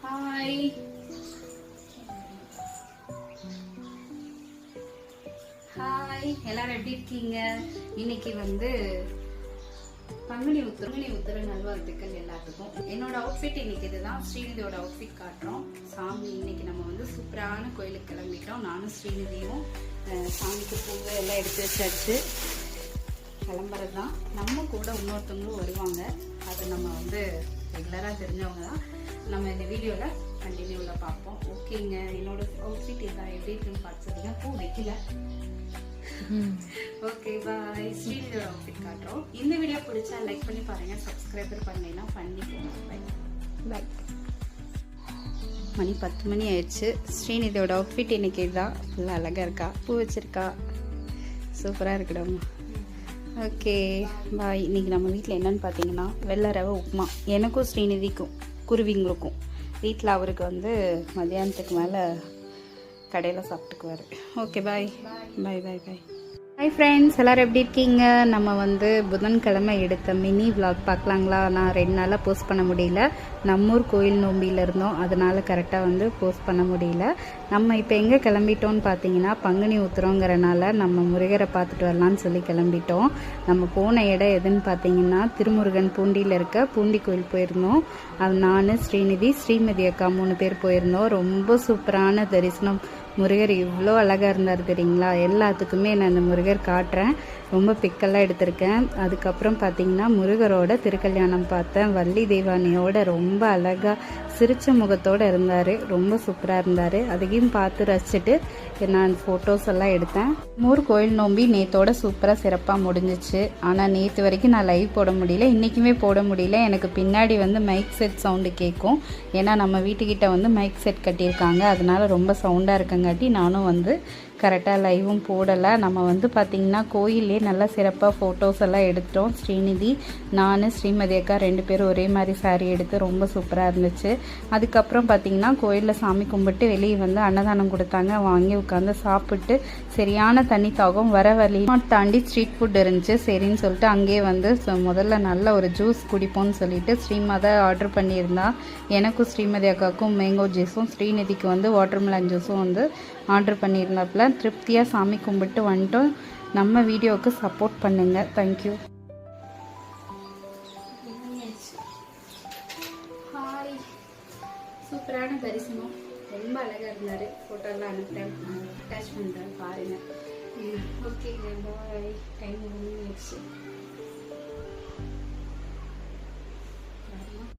Hi, hi, எல்லாரும் எப்படி இருக்கீங்க? இன்னைக்கு வந்து பங்குனி உத்திர நல்வாழ்த்துக்கள் எல்லாத்துக்கும். என்னோட அவுட்ஃபிட் இன்னைக்கு இதுதான். ஸ்ரீநிதியோட அவுட்ஃபிட் காட்டுறோம். சாமி இன்னைக்கு நம்ம வந்து சூப்பரான கோயிலுக்கு கிளம்பிட்டோம். நானும் ஸ்ரீநிதியும் சாமிக்கு பூவை எல்லாம் எடுத்து வச்சாச்சு. கிளம்புறது தான். நம்ம கூட இன்னொருத்தவங்களும் வருவாங்க. அது நம்ம வந்து ரெகுலராக தெரிஞ்சவங்க தான். நம்ம இந்த வீடியோவில் கண்டினியூவில் பார்ப்போம். ஓகேங்க, என்னோட அவுட்ஃபிட் இதான். எப்படி இருக்குன்னு பார்த்துருங்க. பூ வைக்கல. ஓகே, பாய். ஸ்ரீநிதியோட அவுட்ஃபிட் காட்டுறோம். இந்த வீடியோ பிடிச்சா லைக் பண்ணி பாருங்க. சப்ஸ்கிரைபர் பண்ணீங்கன்னா பண்ணிக்கோங்க. பாய். மணி 10 மணி ஆயிடுச்சு. ஸ்ரீநிதியோட அவுட்ஃபிட் இன்னைக்கு இதுதான். ஃபுல்லாக அழகாக இருக்கா, பூ வச்சிருக்கா, சூப்பராக இருக்குடாமா. ஓகே, பாய். இன்னைக்கு நம்ம வீட்டில் என்னன்னு பார்த்தீங்கன்னா வெள்ளை ரவை உப்புமா. எனக்கும் ஸ்ரீநிதிக்கும் குருவிங்களுக்கும். வீட்டில் அவருக்கு வந்து மதியானத்துக்கு மேலே கடையில் சாப்பிட்டுக்குவார். ஓகே, பாய் பாய் பாய் பாய். ஹாய் ஃப்ரெண்ட்ஸ், எல்லோரும் எப்படி இருக்கீங்க? நம்ம வந்து புதன்கிழமை எடுத்த மினி விளாக் பார்க்கலாங்களா? நான் 2 நாளாக போஸ்ட் பண்ண முடியல. நம்மூர் கோயில் நோம்பியில் இருந்தோம், அதனால் கரெக்டாக வந்து போஸ்ட் பண்ண முடியல. நம்ம இப்போ எங்கே கிளம்பிட்டோன்னு பார்த்தீங்கன்னா பங்குனி உத்திரங்கிறனால நம்ம முருகரை பார்த்துட்டு வரலான்னு சொல்லி கிளம்பிட்டோம். நம்ம போன இடம் எதுன்னு பார்த்தீங்கன்னா திருமுருகன் பூண்டியில் இருக்க பூண்டி கோயில் போயிருந்தோம். அது நான், ஸ்ரீநிதி, ஸ்ரீமதி அக்கா 3 பேர் போயிருந்தோம். ரொம்ப சூப்பரான தரிசனம். முருகர் இவ்வளோ அழகாக இருந்தார் தெரியுங்களா? எல்லாத்துக்குமே நான் இந்த முருகர் காட்டுறேன். ரொம்ப பிக்கெல்லாம் எடுத்திருக்கேன். அதுக்கப்புறம் பார்த்தீங்கன்னா முருகரோட திருக்கல்யாணம் பார்த்தேன். வள்ளி தெய்வானியோட ரொம்ப அழகாக சிரிச்ச முகத்தோடு இருந்தார். ரொம்ப சூப்பராக இருந்தார். அதையும் பார்த்து ரசிச்சுட்டு நான் ஃபோட்டோஸ் எல்லாம் எடுத்தேன். மூர் கோயில் நோம்பி நேத்தோட சூப்பராக சிறப்பாக முடிஞ்சிச்சு. ஆனால் நேற்று வரைக்கும் நான் லைவ் போட முடியல, இன்றைக்குமே போட முடியல. எனக்கு பின்னாடி வந்து மைக் செட் சவுண்டு கேட்கும். ஏன்னா நம்ம வீட்டுக்கிட்ட வந்து மைக் செட் கட்டியிருக்காங்க. அதனால ரொம்ப சவுண்டாக இருக்கங்காட்டி நானும் வந்து கரெக்டாக லைவும் போடலை. நம்ம வந்து பார்த்திங்கன்னா கோயிலே நல்லா சிறப்பாக ஃபோட்டோஸ் எல்லாம் எடுத்தோம். ஸ்ரீநிதி, நான், ஸ்ரீமதி அக்கா 2 பேரும் ஒரே மாதிரி சாரீ எடுத்து ரொம்ப சூப்பராக இருந்துச்சு. அதுக்கப்புறம் பார்த்திங்கன்னா கோயிலில் சாமி கும்பிட்டு வெளியே வந்து அன்னதானம் கொடுத்தாங்க. வாங்கி உட்காந்து சாப்பிட்டு சரியான தண்ணி தாகம். வர வழி தாண்டி ஸ்ட்ரீட் ஃபுட் இருந்துச்சு. சரின்னு சொல்லிட்டு அங்கேயே வந்து முதல்ல நல்ல ஒரு ஜூஸ் குடிப்போம்னு சொல்லிட்டு ஸ்ரீமதி ஆர்டர் பண்ணியிருந்தா. எனக்கும் ஸ்ரீமதி அக்காவுக்கும் மேங்கோ ஜூஸும், ஸ்ரீநிதிக்கு வந்து வாட்டர்மெலன் ஜூஸும் வந்து ஆர்டர் பண்ணியிருந்தாப்புல. திருப்தியாக சாமி கும்பிட்டு வந்துட்டோம். நம்ம வீடியோவுக்கு சப்போர்ட் பண்ணுங்கள். தேங்க்யூ. ஹாய், சூப்பரான தரிசனம். ரொம்ப அழகாக இருந்தார். ஃபோட்டோலாம் அனுப்பிட்டேன், அட்டாச் பண்ணுறேன், பாருங்கள். ஓகே, பாய். டைம் முடிஞ்சிடுச்சு.